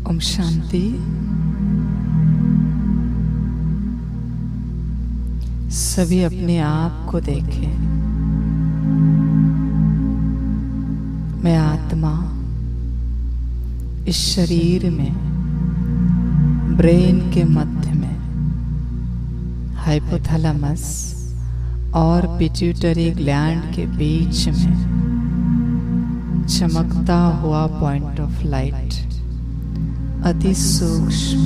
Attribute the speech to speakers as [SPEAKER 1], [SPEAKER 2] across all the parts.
[SPEAKER 1] ओम शांति। सभी अपने आप को देखें। मैं आत्मा इस शरीर में ब्रेन के मध्य में हाइपोथैलेमस और पिट्यूटरी ग्लैंड के बीच में चमकता हुआ पॉइंट ऑफ लाइट अति सूक्ष्म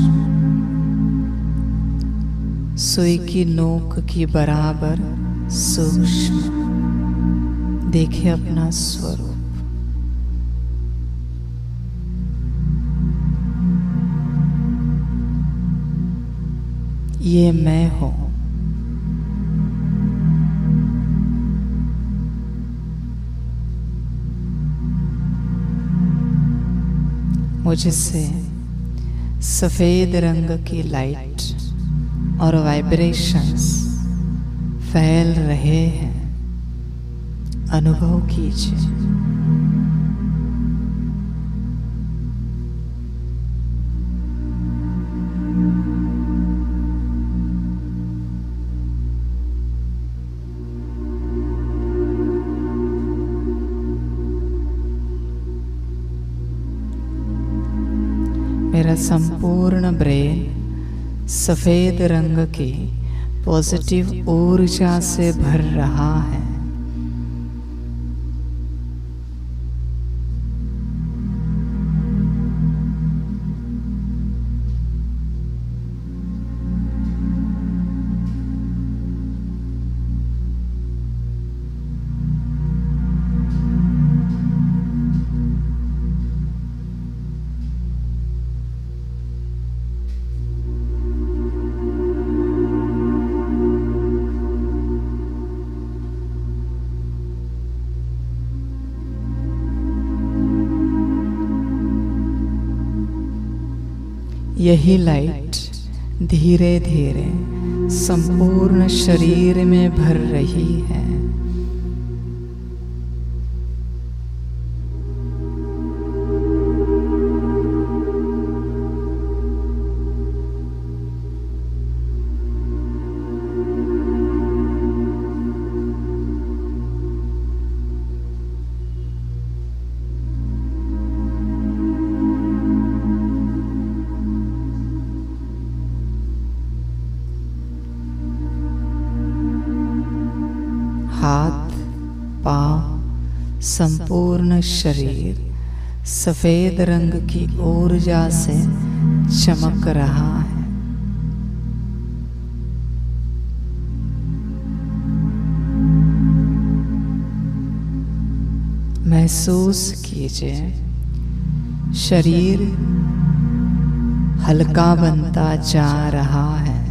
[SPEAKER 1] सुई की नोक की बराबर सूक्ष्म देखिए अपना स्वरूप। ये मैं हूं। मुझसे सफेद रंग की लाइट और वाइब्रेशंस फैल रहे हैं, अनुभव कीजिए। मेरा संपूर्ण ब्रेन सफेद रंग की पॉजिटिव ऊर्जा से भर रहा है। यही लाइट धीरे धीरे संपूर्ण शरीर में भर रही है। हाथ, पांव, संपूर्ण शरीर सफेद रंग की ऊर्जा से चमक रहा है। महसूस कीजिए शरीर हल्का बनता जा रहा है।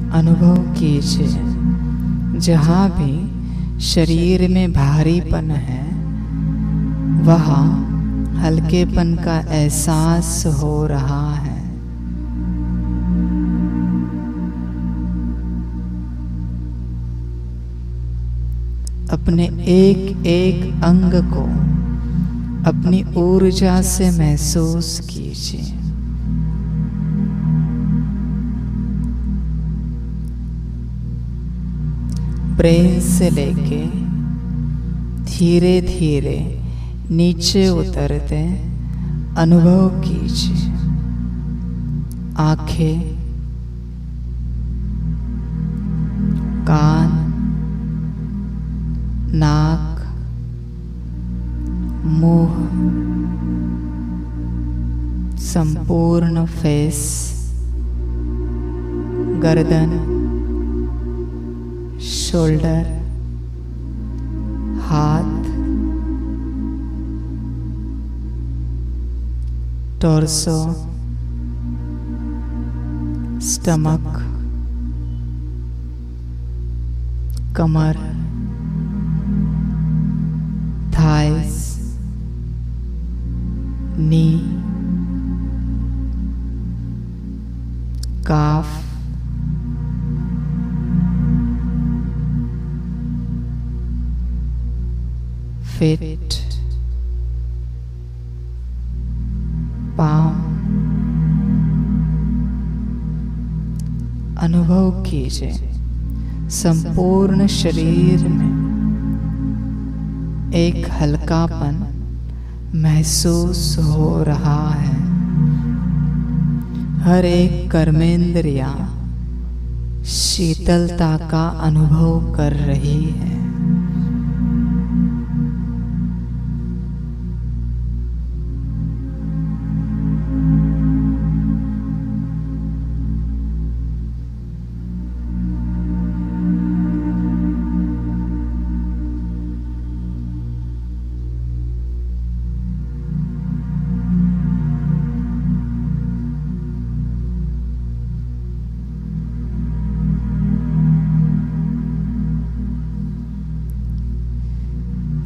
[SPEAKER 1] अनुभव कीजिए जहाँ भी शरीर में भारीपन है वहाँ हल्केपन का एहसास हो रहा है। अपने एक एक अंग को अपनी ऊर्जा से महसूस कीजिए। ब्रेन से लेके धीरे धीरे नीचे उतरते अनुभव कीजिए। आंखें, कान, नाक, मुंह, संपूर्ण फेस, गर्दन, शोल्डर, हाथ, टॉर्सो, स्टमक, कमर, थाइस, नी, काफ, feet, पांव अनुभव कीजिए। संपूर्ण शरीर में एक हल्कापन महसूस हो रहा है। हर एक कर्मेंद्रियां शीतलता का अनुभव कर रही है।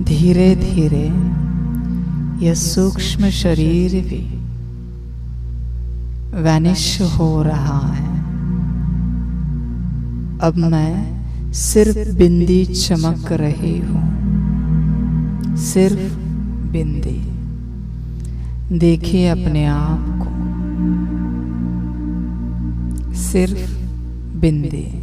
[SPEAKER 1] धीरे धीरे यह सूक्ष्म शरीर भी वैनिश हो रहा है। अब मैं सिर्फ बिंदी चमक रही हूं, सिर्फ बिंदी। देखिए अपने आप को, सिर्फ बिंदी।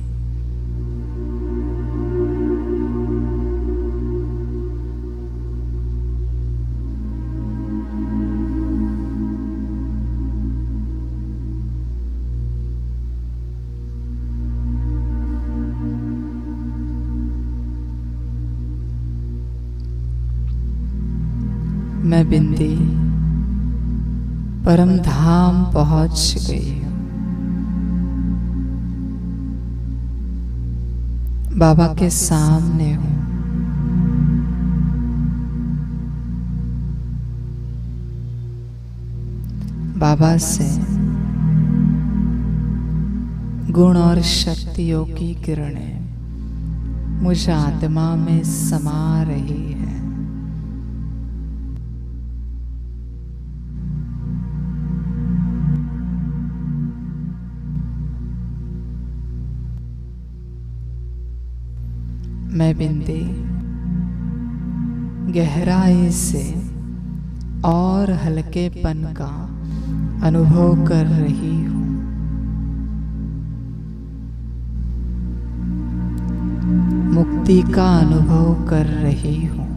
[SPEAKER 1] मैं बिंदी परम धाम पहुंच गई हूं। बाबा के सामने हूं। बाबा से गुण और शक्तियों की किरणें मुझ आत्मा में समा रही है। मैं बिंदी गहराई से और हल्केपन का अनुभव कर रही हूं। मुक्ति का अनुभव कर रही हूं।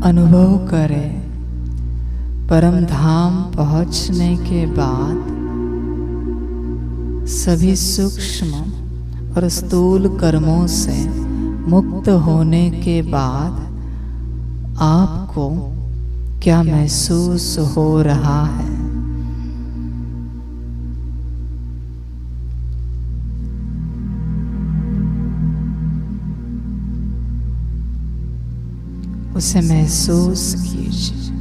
[SPEAKER 1] अनुभव करें, परम धाम पहुंचने के बाद सभी सूक्ष्म और स्थूल कर्मों से मुक्त होने के बाद आपको क्या महसूस हो रहा है? उसे महसूस कीजिए।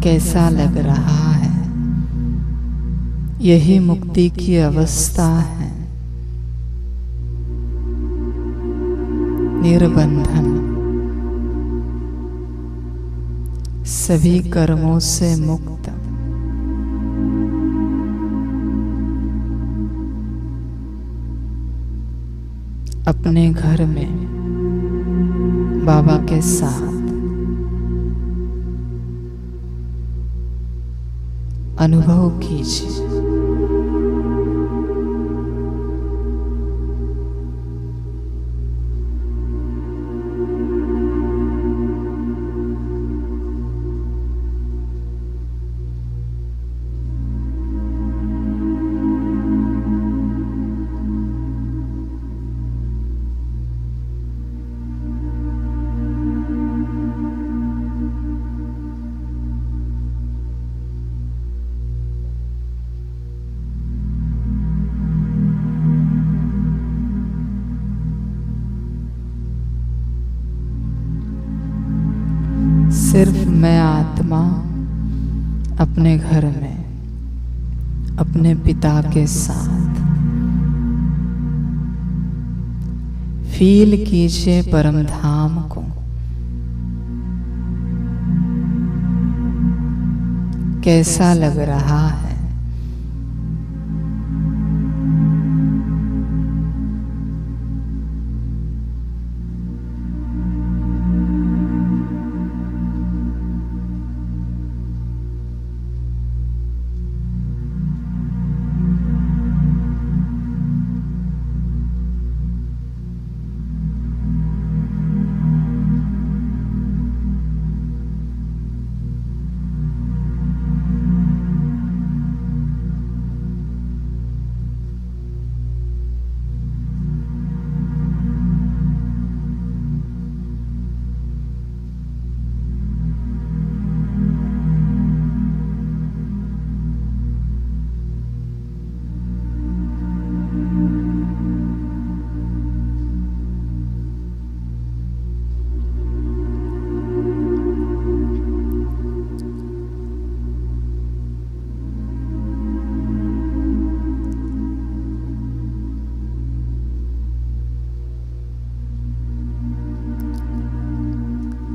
[SPEAKER 1] कैसा लग रहा है? यही मुक्ति की अवस्था है। निर्बंधन, सभी कर्मों से मुक्त। अपने घर में बाबा के साथ अनुभव कीजिए। सिर्फ मैं आत्मा अपने घर में अपने पिता के साथ। फील कीजिए परम धाम को, कैसा लग रहा है।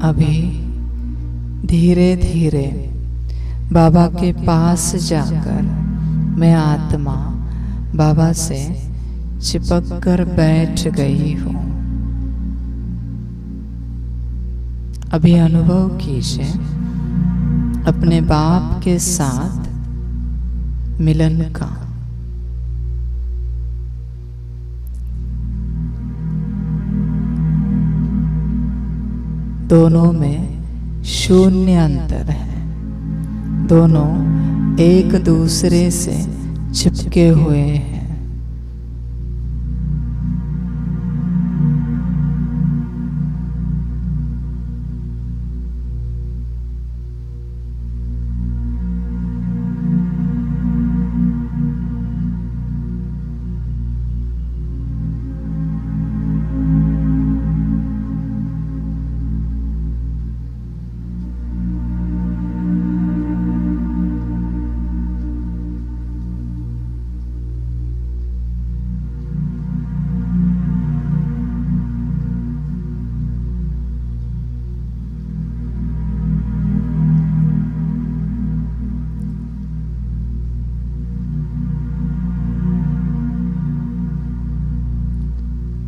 [SPEAKER 1] अभी धीरे धीरे बाबा के पास जाकर मैं आत्मा बाबा से चिपक कर बैठ गई हूँ। अभी अनुभव कीजिए अपने बाप के साथ मिलन का। दोनों में शून्य अंतर है, दोनों एक दूसरे से चिपके हुए हैं।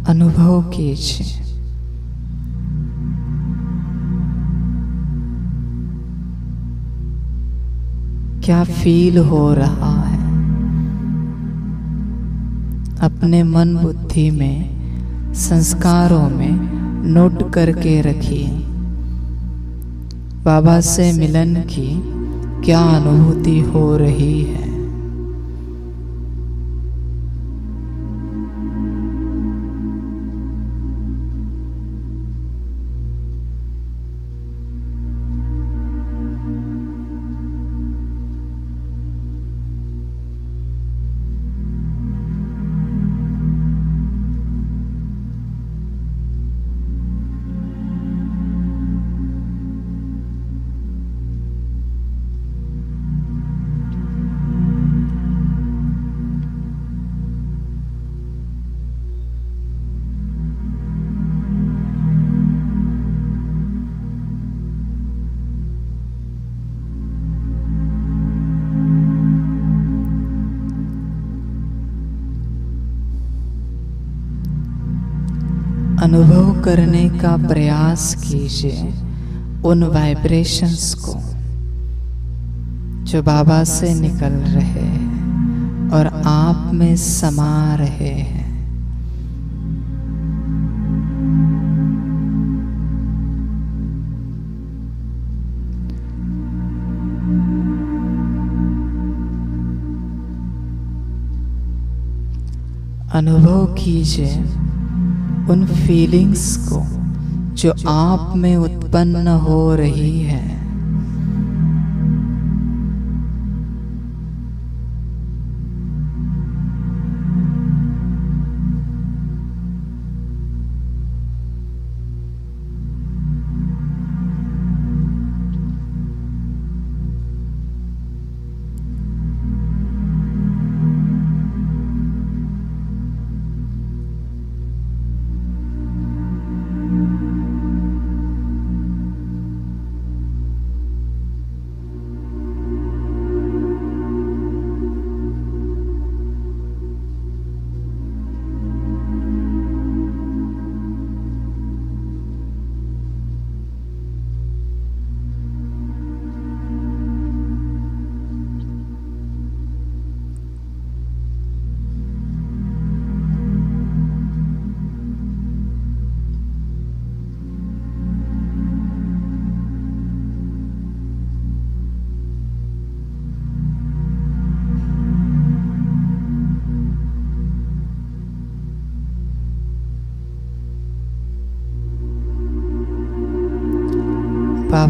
[SPEAKER 1] अनुभव कीजिए क्या फील हो रहा है। अपने मन बुद्धि में, संस्कारों में नोट करके रखिए बाबा से मिलन की क्या अनुभूति हो रही है। अनुभव करने का प्रयास कीजिए उन वाइब्रेशंस को जो बाबा से निकल रहे हैं और आप में समा रहे हैं। अनुभव कीजिए उन फीलिंग्स को जो आप में उत्पन्न हो रही है।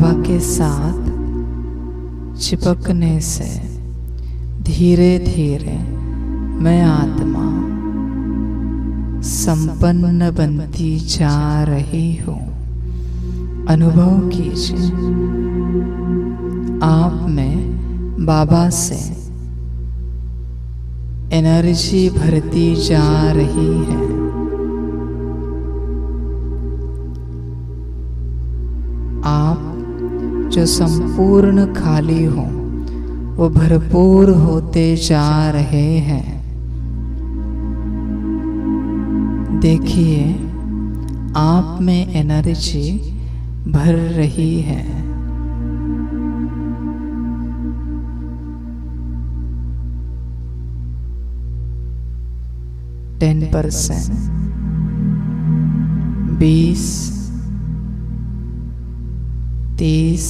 [SPEAKER 1] बाबा के साथ चिपकने से धीरे धीरे मैं आत्मा संपन्न बनती जा रही हूँ। अनुभव कीजिए, आप में बाबा से एनर्जी भरती जा रही है। आप जो संपूर्ण खाली हो वो भरपूर होते जा रहे हैं। देखिए, आप में एनर्जी भर रही है। टेन 20, 30,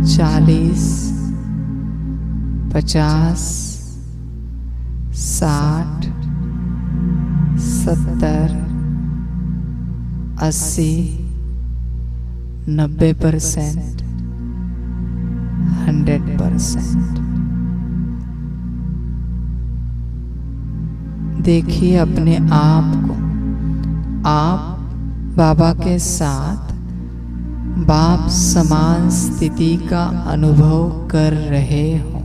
[SPEAKER 1] 40, 50, 60, 70, 80, 90%, 100%। देखिए अपने आप को, आप बाबा के साथ बाप समान स्थिति का अनुभव कर रहे हो।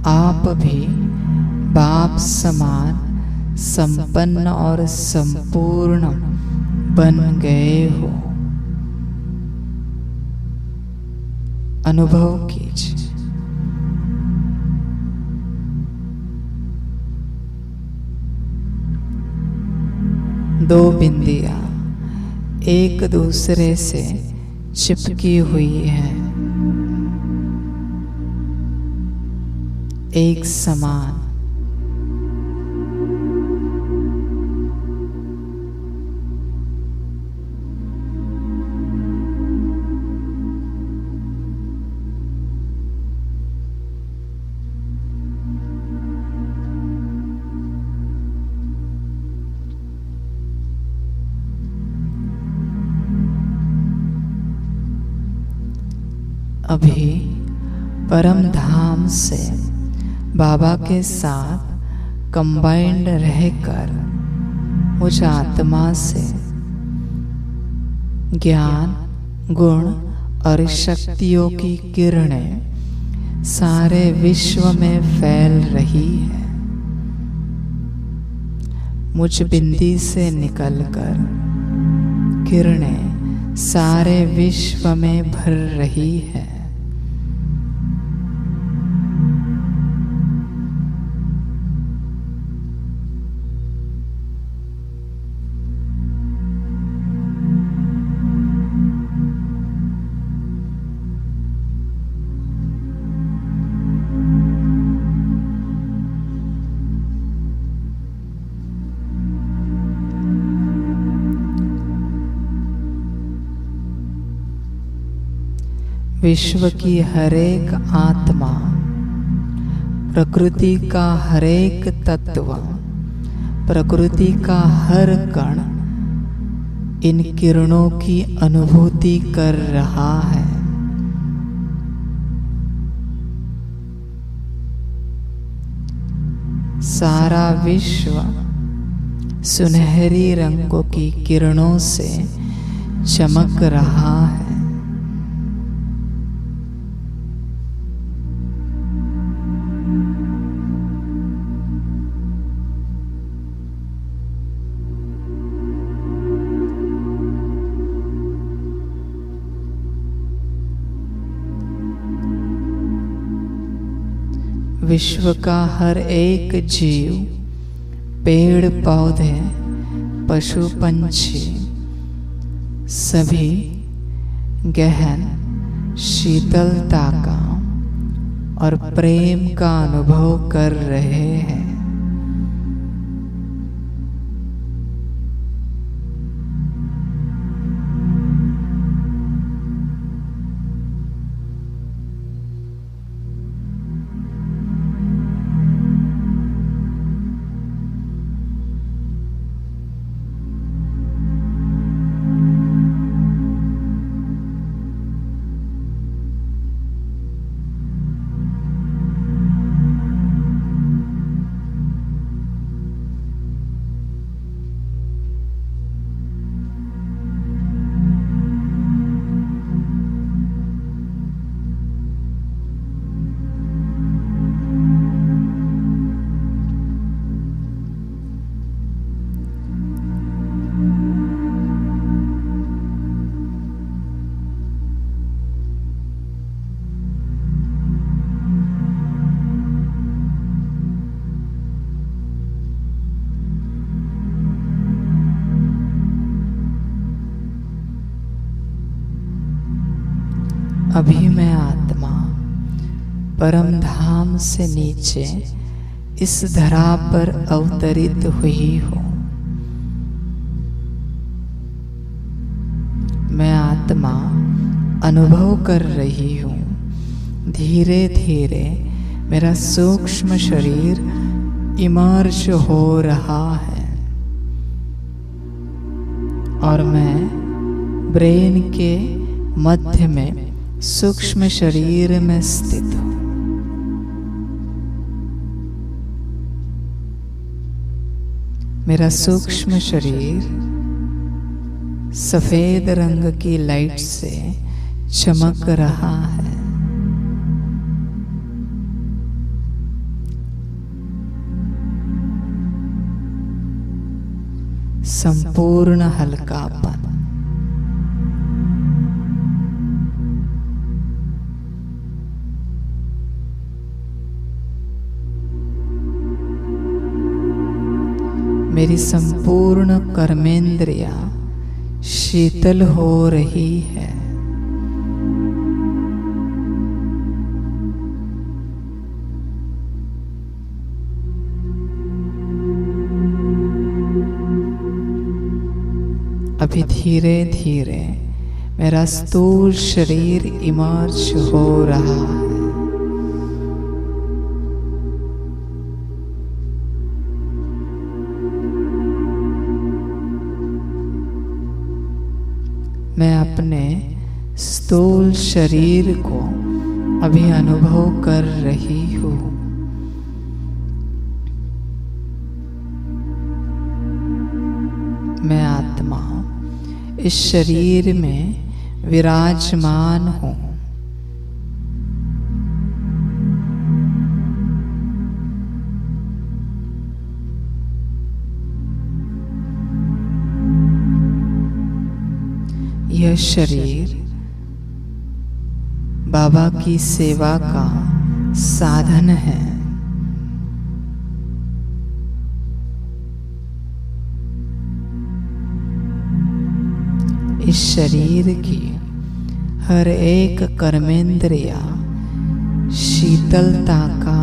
[SPEAKER 1] आप भी बाप समान संपन्न और संपूर्ण बन गए हो। अनुभव कीजिए। दो बिंदियां एक दूसरे से चिपकी हुई हैं, एक समान। अभी परम धाम से बाबा के साथ कंबाइंड रहकर उस आत्मा से ज्ञान, गुण और शक्तियों की किरणें सारे विश्व में फैल रही है। मुझ बिंदी से निकलकर किरणें सारे विश्व में भर रही है। विश्व की हरेक आत्मा, प्रकृति का हरेक तत्व, प्रकृति का हर कण इन किरणों की अनुभूति कर रहा है। सारा विश्व सुनहरी रंगों की किरणों से चमक रहा है। विश्व का हर एक जीव, पेड़ पौधे, पशु पंछी सभी गहन शीतलता का और प्रेम का अनुभव कर रहे हैं। अभी मैं आत्मा परम धाम से नीचे इस धरा पर अवतरित हुई हूँ। मैं आत्मा अनुभव कर रही हूँ। धीरे धीरे मेरा सूक्ष्म शरीर इमर्ज हो रहा है और मैं ब्रेन के मध्य में सूक्ष्म शरीर में स्थित हूँ। मेरा सूक्ष्म शरीर सफेद रंग की लाइट से चमक रहा है। संपूर्ण हल्कापन। मेरी संपूर्ण कर्मेंद्रियां शीतल हो रही है। अभी धीरे धीरे मेरा स्थूल शरीर इमर्ज हो रहा है। मैं अपने स्थूल शरीर को अभी अनुभव कर रही हूँ। मैं आत्मा इस शरीर में विराजमान हूँ। यह शरीर बाबा की सेवा का साधन है। इस शरीर की हर एक कर्मेंद्रिया शीतलता का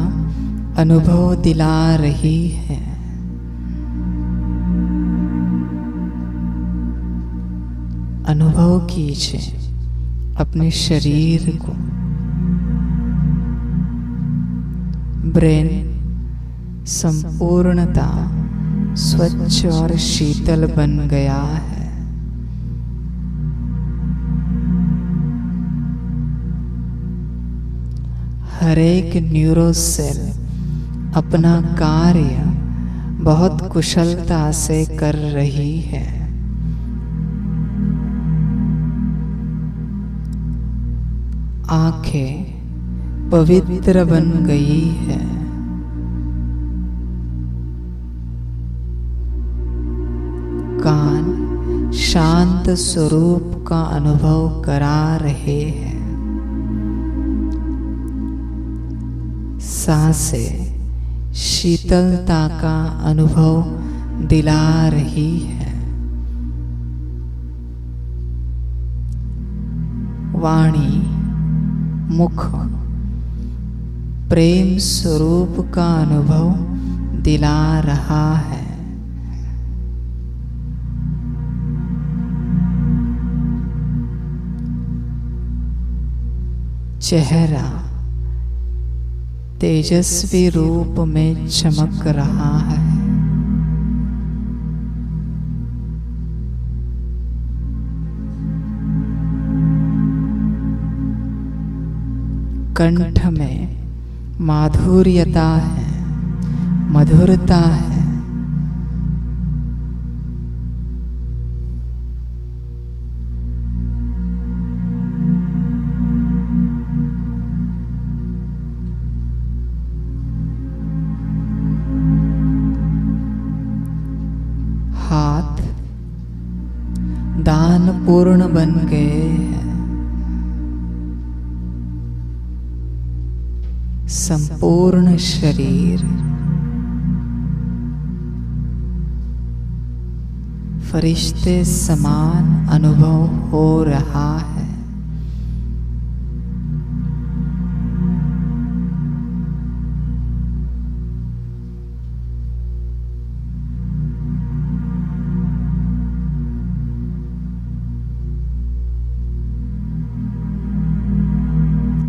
[SPEAKER 1] अनुभव दिला रही है। अनुभव कीजिए अपने शरीर को। ब्रेन संपूर्णता स्वच्छ और शीतल बन गया है। हर एक न्यूरो सेल अपना कार्य बहुत कुशलता से कर रही है। आंखें पवित्र बन गई है। कान शांत स्वरूप का अनुभव करा रहे हैं। सांसें शीतलता का अनुभव दिला रही है। वाणी मुख प्रेम स्वरूप का अनुभव दिला रहा है। चेहरा तेजस्वी रूप में चमक रहा है। कंठ में माधुर्यता है, मधुरता है। हाथ दान पूर्ण बन गए हैं। संपूर्ण शरीर फरिश्ते समान अनुभव हो रहा है।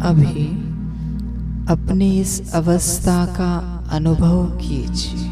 [SPEAKER 1] अभी अपनी इस अवस्था का अनुभव कीजिए।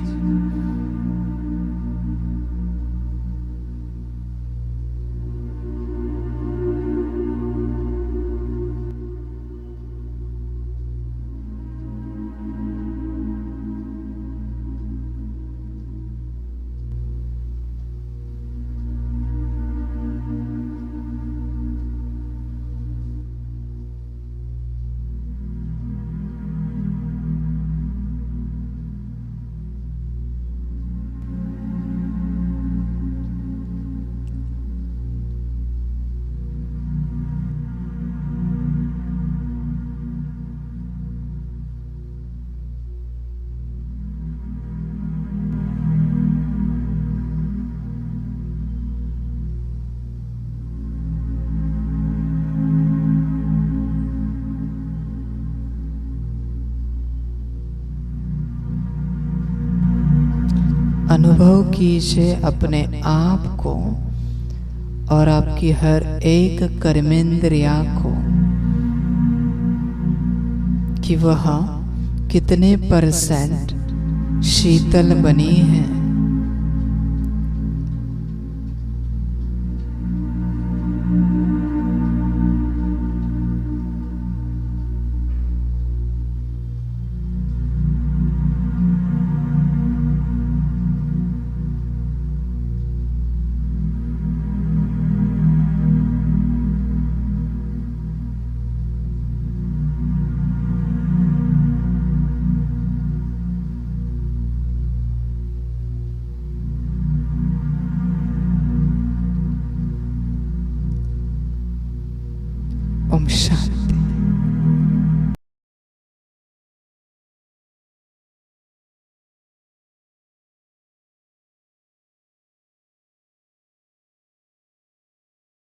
[SPEAKER 1] अनुभव कीजिए अपने आप को और आपकी हर एक कर्मेंद्रिया को कि वह कितने परसेंट शीतल बनी है। ओम शांति।